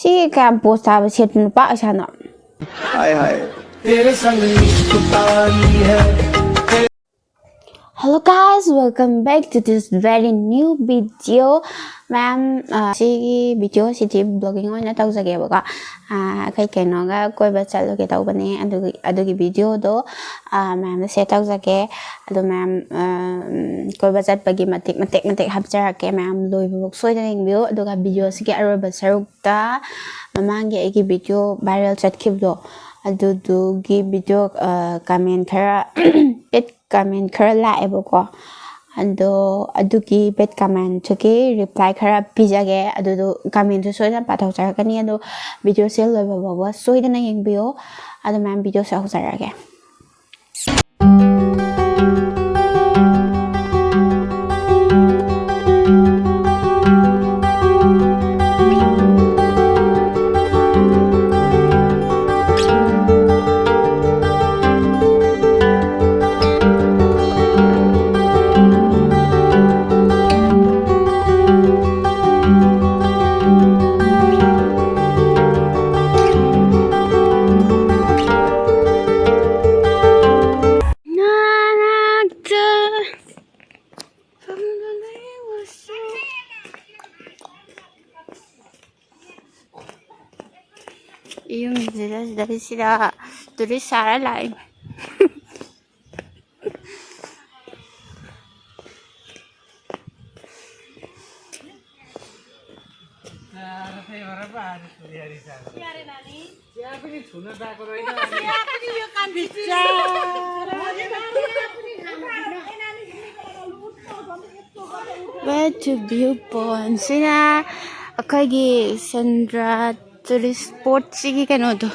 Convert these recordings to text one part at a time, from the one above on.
ꯁꯤ ꯀꯌꯥꯝ ꯄꯣꯁ ꯇꯥꯕ ꯁꯦꯠꯄ ꯅꯨꯄꯥ ꯑꯁꯥꯅꯣ हाय हाय तेरे संग पुतानी है Hello guys, welcome back to this very new video. Ma'am, sigi video sidi vlogging oina tawjageba kai kainoga koiba chaloge tawbane adugi video do ma'am da set tawjage adu ma'am koiba chatpagi matek hapjarake ma'am loiba soidana ingbiyo aduga video sigi aroba sarukta mamangi agi video viral chatkibdo adugi video comment khara pet comment khara laebako ado adugi pet comment chuki reply khara pijage adu comment soidana pathau charakani ado video sel loiba bawa soidana yengbiyo ado ma'am video sa husarage Yung dari sila turis Sarah lain. Where to viewpoint? Sina akagi Sandra tourist spot sigi kano do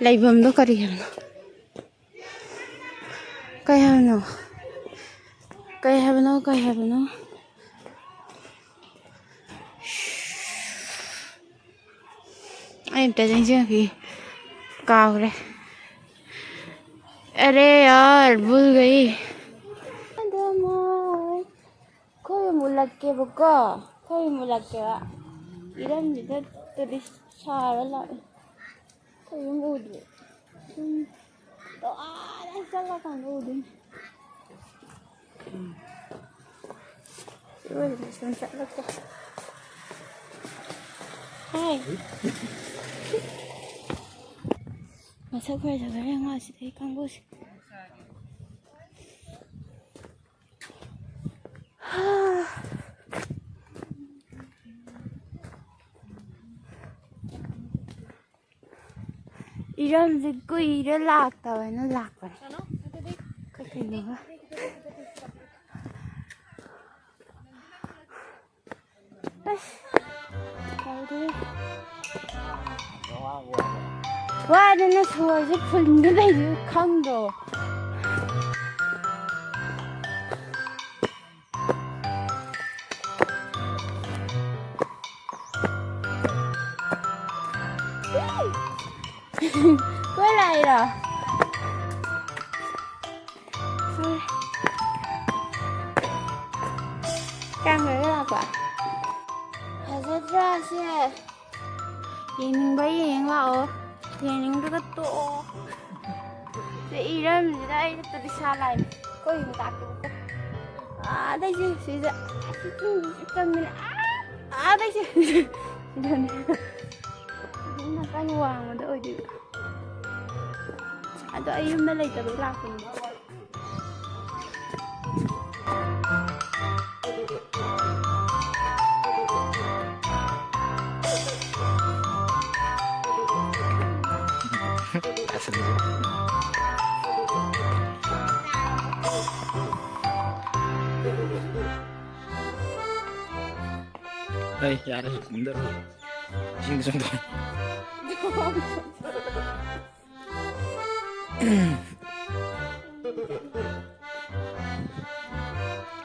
laibam do kari hamno kai habno I'm telling you कि काव रे अरे यार भूल गई कोई मुलक के बुका कोई मुलक के वा इधर इधर तेरी सारा ला कोई मूड तो आ चला कौन मूड ये सुन चला तो हाय masa gue sebenarnya ngasih dari kampus 이런 듣고 이를 나왔다 왜는 나왔다 그렇게 있는 거야 와, 내가 소화지 풀린다 이거 강도. quay lại rồi. Căng rồi đó quả. Thật ra xe. 얘는 봐 얘는 봐 얘는 그것도 이런 이것들이 살아요. 거의 다 그거. 아, 다시 진짜 잠깐만. 아, 다시 이런. 나까지 와 mà đợi đi. À, tôi em mới lấy từ lạc rồi. đây ya đây mundur sini 정도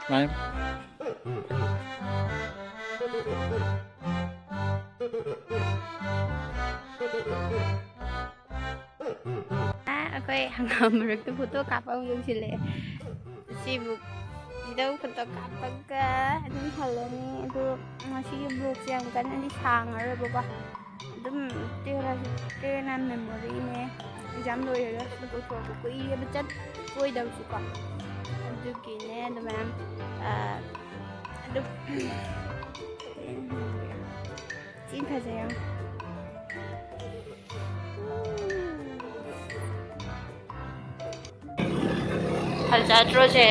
Right. Okay, hanggang marag to photo kapag yung sila sibuk daw photo kapag anong halong ito masih book yang kan di sangar baba ꯑꯗꯨꯝ ꯇꯦꯟꯅ ꯃꯦꯃꯣꯔꯤꯅꯦ exam ꯂꯣꯏꯔꯒ ꯂꯧꯊꯣꯛꯄ ꯀꯨꯏꯔꯕ ꯆꯠꯂꯣꯏꯗꯕꯁꯨꯀꯣ ꯑꯗꯨꯒꯤꯅꯦ ꯑꯗꯨꯃꯥꯏꯅ ꯑꯗꯨꯝ ꯊꯤ ꯐꯖꯩ ꯐꯖꯗ꯭ꯔꯣꯁꯦ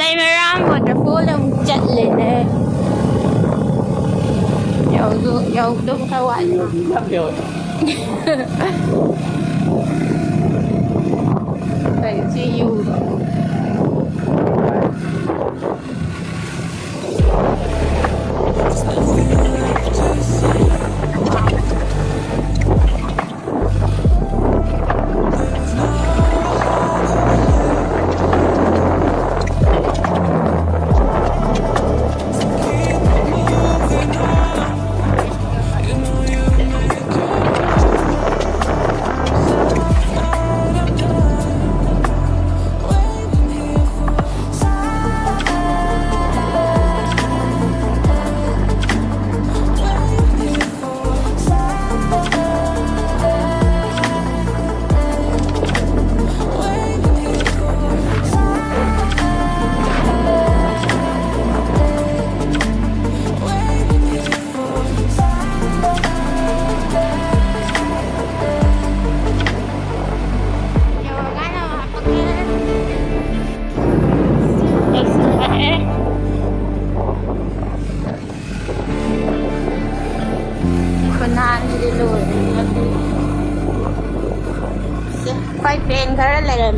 Laimarang waterfall ang chatlene. Yaw dong kawan. Phải see you. Quay phim khá là lần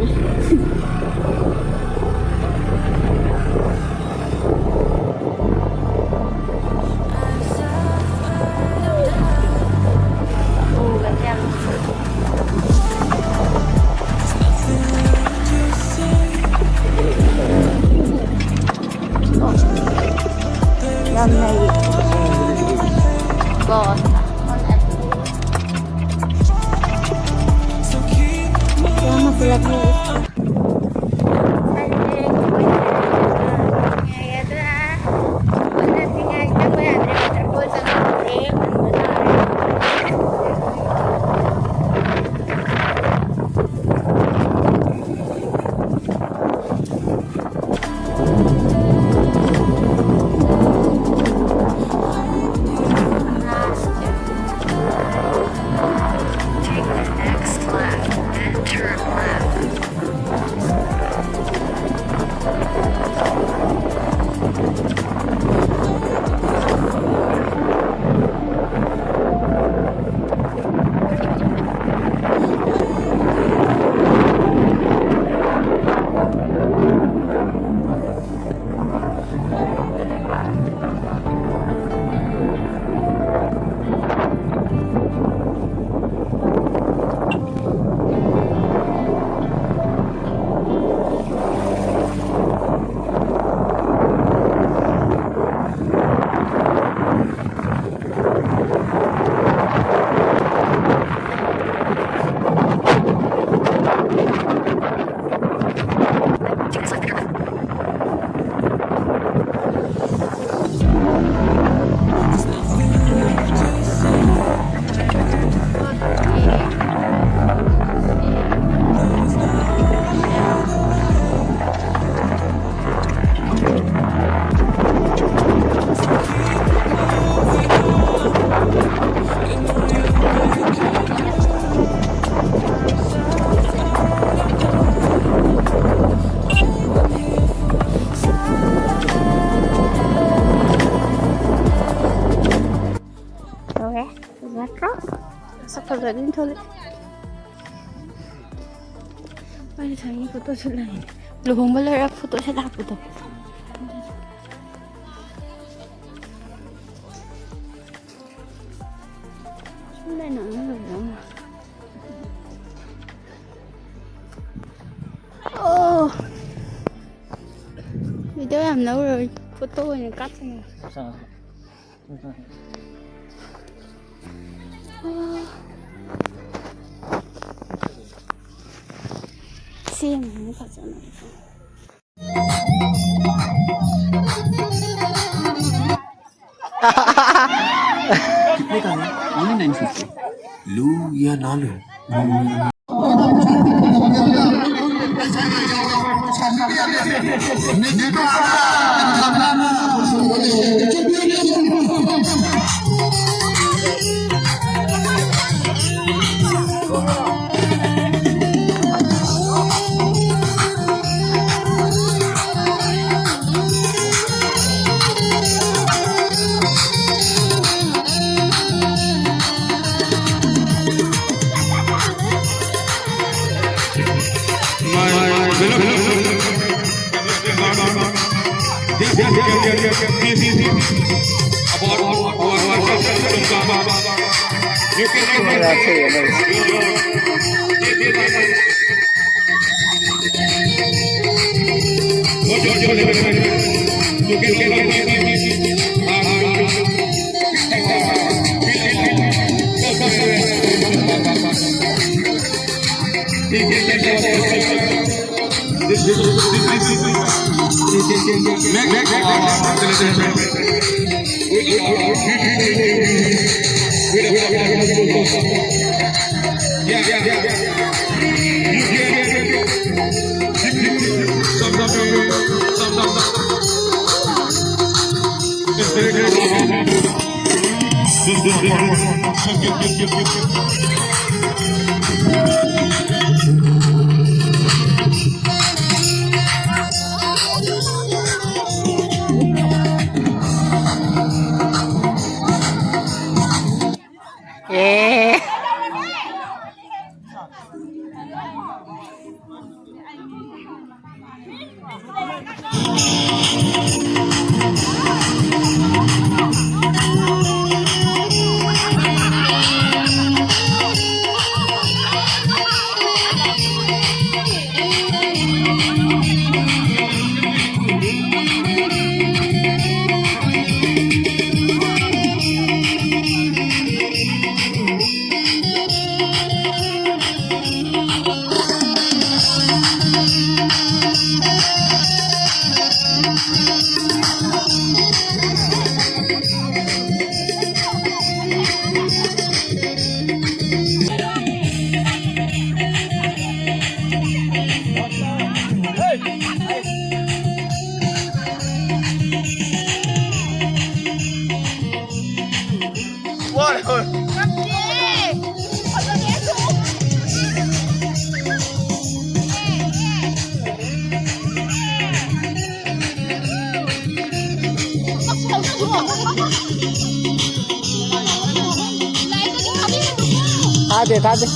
lần này còn Sắp đến thôi. Bây giờ thấy photo xuất lại. Lu không bao giờ photo sẽ đặt photo. Xuống đây nữa rồi đó. Video làm lâu rồi. Photo này cắt xong rồi. xem nó thật sự là 1950. Lu ya nalu. Yeah. Hadi.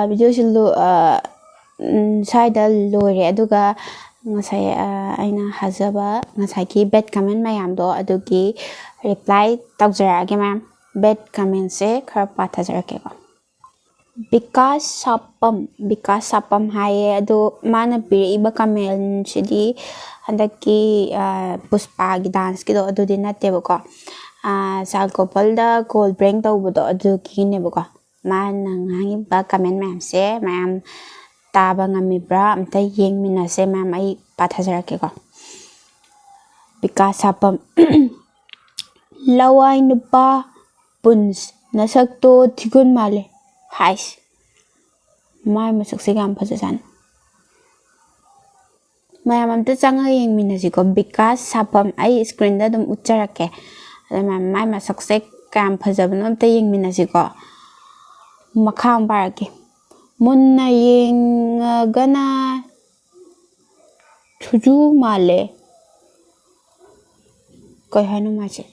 Video side lore aduga ngasai aina hazaba ngasai ki bad comment mayam do adugi reply tawjara ge ma'am bad comment se khar pathajar ke ko Vikas Sapam haye ado mana piriba kamen sidi handaki puspa gi dance ki do adu din natte bako sal couple da call prank taw bodo adu ki ne bako mana ngangi ba kamen ma'am se ma'am taba ngami bra amta yeng mina se ma'am ai pathajara ke ko Vikas Sapam lawai nupa puns nasak to thigun male Hais mai masak se gam phajasan mayam amta changa yeng mina si ko Vikas Sapam ai screen da dum ucharake ada mai masak se gam phajabno amta yeng mina si ko makham barake munna yeng gana thuju male koi hanu ma che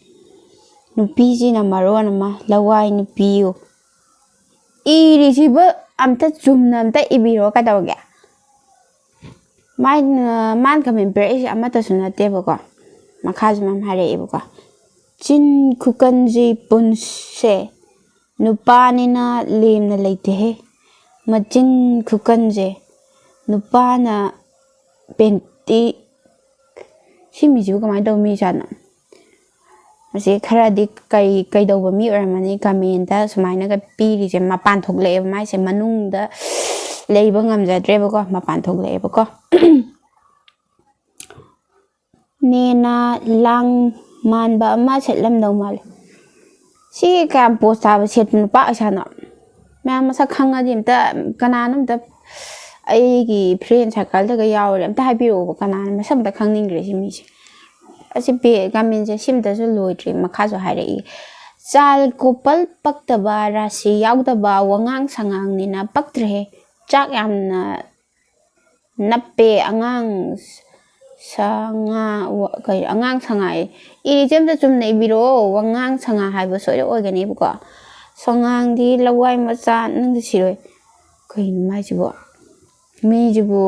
nupi ji na maron ma lawai nupi yo iri si ba amta chumna amta ibiro ka dawge man kamen per is amata sunate bako makhaj mam hare ibako chin kukanji punse nupani na lem na leite he machin kukanje nupana penti simi jibu kamai daw mi jana masi khara di kai daw ba mi oramani kamen da sumaina ga piri je mapan thogle mai se manung da leiba ngamjadre bako mapan thogle bako nena lang man ba ma setlam daw mal si ka posta ba set pa asana ma masa khanga dim ta kananam ta ai gi friend circle da ga yaw ram ta haibiro kanan ma sam ta khangning gre si mi asi be gamin je sim da su loitri makha so hairi chal kopal pakta ba rasi yawda ba wangang sangang ni na paktre chak yam na nappe angang sanga kai angang sangai iri jem da chum nei biro wangang sanga haibo so ro organi bu ko songang di lawai macha nang siroi kai mai jibo mi jibo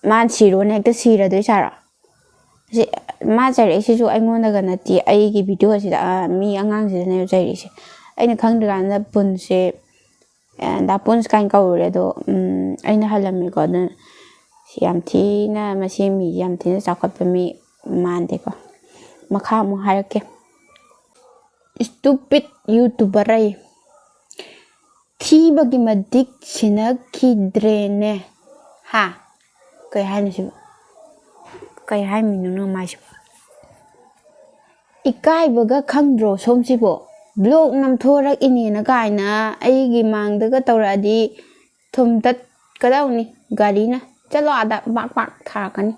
man siro ne ta sira doi sara si ma jare si ju aingon da na ti ai gi video si da mi angang si ne jare si aina khang da na pun se da pun kan ka ure do aina halami ko da yam thi na ma si mi yam thi na sakot pa mi man de ko makha mu harake stupid youtuber ai thi bagi madik sina kidrene ha kai hai ni kai hai mi nu mai si ikai baga khangdro som si bo blog nam thorak ini na kai na ai gi mang da ga tawra di thum tat ka daw ni gari na chalo ada bak bak tha kan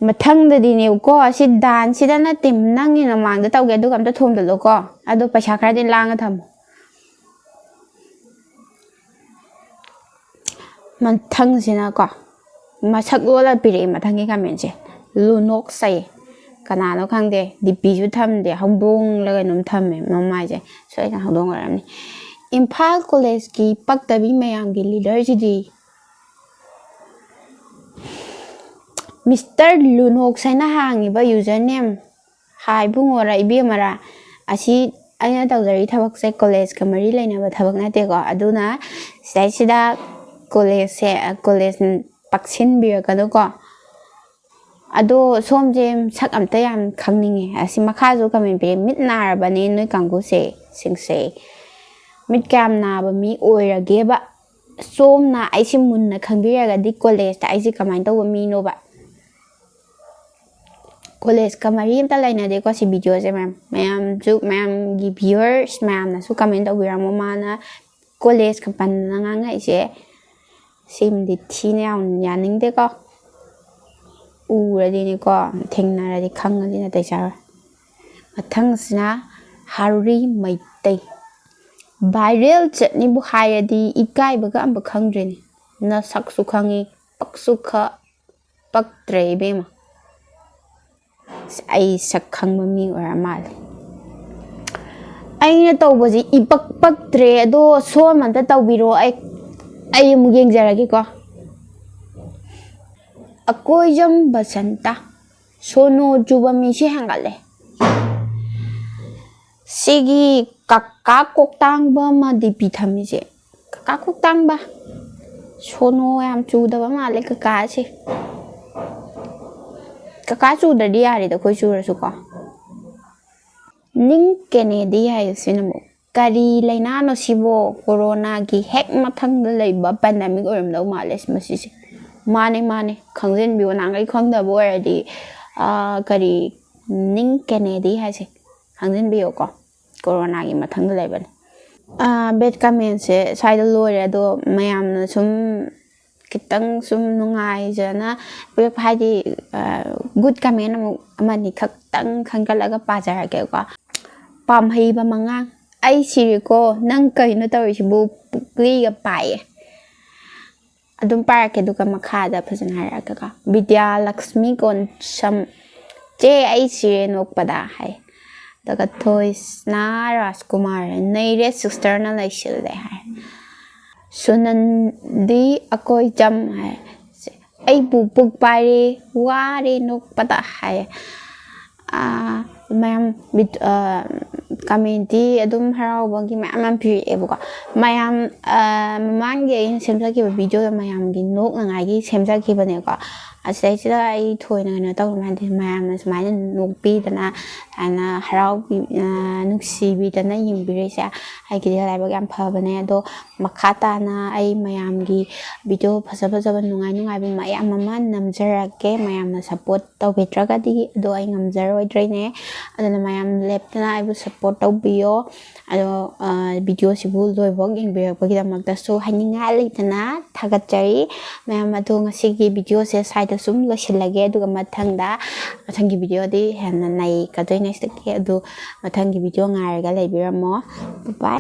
mathang da di ne ko si dan si da na tim nang ni na mang da taw ge du kam ta thum da lo ko adu paisa khra din lang tham mathang sina ko masak lola pire mathang gi kamen je lunok sai kana no khang de dipi ju tham de hongdong la ga num tham me mamai je soi na hongdong ram ni Imphal college ki paktabi mayam gi leader ji di Mr. Lunok saina hangi ba username hai bungora ibemara asi aina tawjari thabak se college ka mari laina ba thabak na te ko aduna sai sida college paksin bir ka do ko ado somje sak amta yam khangninge asi makha jo kamen be mit nar ba ne noi kanggu se singse mit kam na ba mi oira ge ba som na ai sim mun na khangbira ga di college ta ai si kamai to mi no ba college ka mari ta laina de ko si video je ma'am gi viewers ma'am na su comment da gira mo mana college ka pan na nga ngai se sim di thine ya ning de ko u ra di ni ko theng na ra di khang di na tai sa mathang sina haruri mai tai viral chatni bu haya di ikai ba ga am ba khang dre ni na sak su khangi pak su kha pak tre be ma ai sak khang ma mi ora mal ai na taw ba ji ipak pak tre do so man ta taw biro ai mu yeng jara gi ko akoyam basanta sono juba mi si hangale sigi kakka koktang ba ma di pi thami je cook ꯇꯥꯡꯕ ꯁꯣꯅꯣ ꯌꯥꯝ ꯆꯨꯗꯕ ꯃꯥꯜꯂꯦ ꯀꯀꯥꯁꯦ ꯀꯀꯥ ꯆꯨꯗ꯭ꯔꯗꯤ ꯌꯥꯔꯦꯗ ꯑꯩꯈꯣꯏ ꯆꯨꯔꯁꯨꯀꯣ ꯅꯤꯡ ꯀꯦꯅꯦꯗꯤ ꯍꯥꯏꯁꯤꯅ ꯑꯃꯨꯛ ꯀꯔꯤ ꯂꯩꯅꯥꯅꯣ ꯁꯤꯕꯣ ꯀꯣꯔꯣꯅꯥꯒꯤ ꯍꯦꯛ ꯃꯊꯪꯗ ꯂꯩꯕ ꯄꯦꯟꯗꯦꯃꯤꯛ ꯑꯣꯏꯔꯝꯗꯧ ꯃꯥꯜꯂꯦ ꯃꯁꯤꯁꯦ ꯃꯥꯅꯦ ꯈꯪꯖꯤꯟꯕꯤꯌꯣ ꯅꯍꯥꯟꯒꯩ ꯈꯪꯗꯕ ꯑꯣꯏꯔꯗꯤ ꯀꯔꯤ ꯅꯤꯡ ꯀꯦꯅꯦꯗꯤ ꯍꯥꯏꯁꯦ ꯈꯪꯖꯤꯟꯕꯤꯌꯣꯀꯣ ꯀꯣꯔꯣꯅꯥꯒꯤ ꯃꯊꯪꯗ ꯂꯩꯕꯅꯦ ꯕꯦꯠ ꯀꯃꯦꯟꯁꯦ ꯁ꯭ꯋꯥꯏꯗ ꯂꯣꯏꯔꯦ ꯑꯗꯣ ꯃꯌꯥꯝꯅ ꯁꯨꯝ khitang sum nungai jana hadi good kamen amani khakhtang khangalaga pajarage ko pam hei ba mangang ai siri ko nang kaino tawisibu pukli ga pai adum parake duka makhada phajana haraka ka Vidya Lakshmi kon sam che ai siri nokpada hai daga Thoisna Rajkumar neire sister na laisil de hai Sunandi akoi jam hai ai bu puk pare ware nok pata hai mayam bit community adum harau bangi mayam phi ebuka mayam mamang ge semja ki video mayam gi nok ngai gi semja ki bane ko asai sida ai thoina na taw man di mayam na smai nok pi dana ana harau bi nuksi bi dana yim bi re sa ai gi lai ba yam pha bane do makhata na ai mayam gi video phasa phasa ba nungai nungai bi mayam mama namjara ke mayam na support taw betraga di do ai ngamjar oi dre ne adana mayam leptana ai bu support taw biyo ado video sibu loi bok ing bi ba gi damak so haninga leitana thagat jari mayam ado ngasi gi video se side sum losilage aduga mathangi video di hanna nai ka doi next ke adu mathangi video ngarga leibiramo bye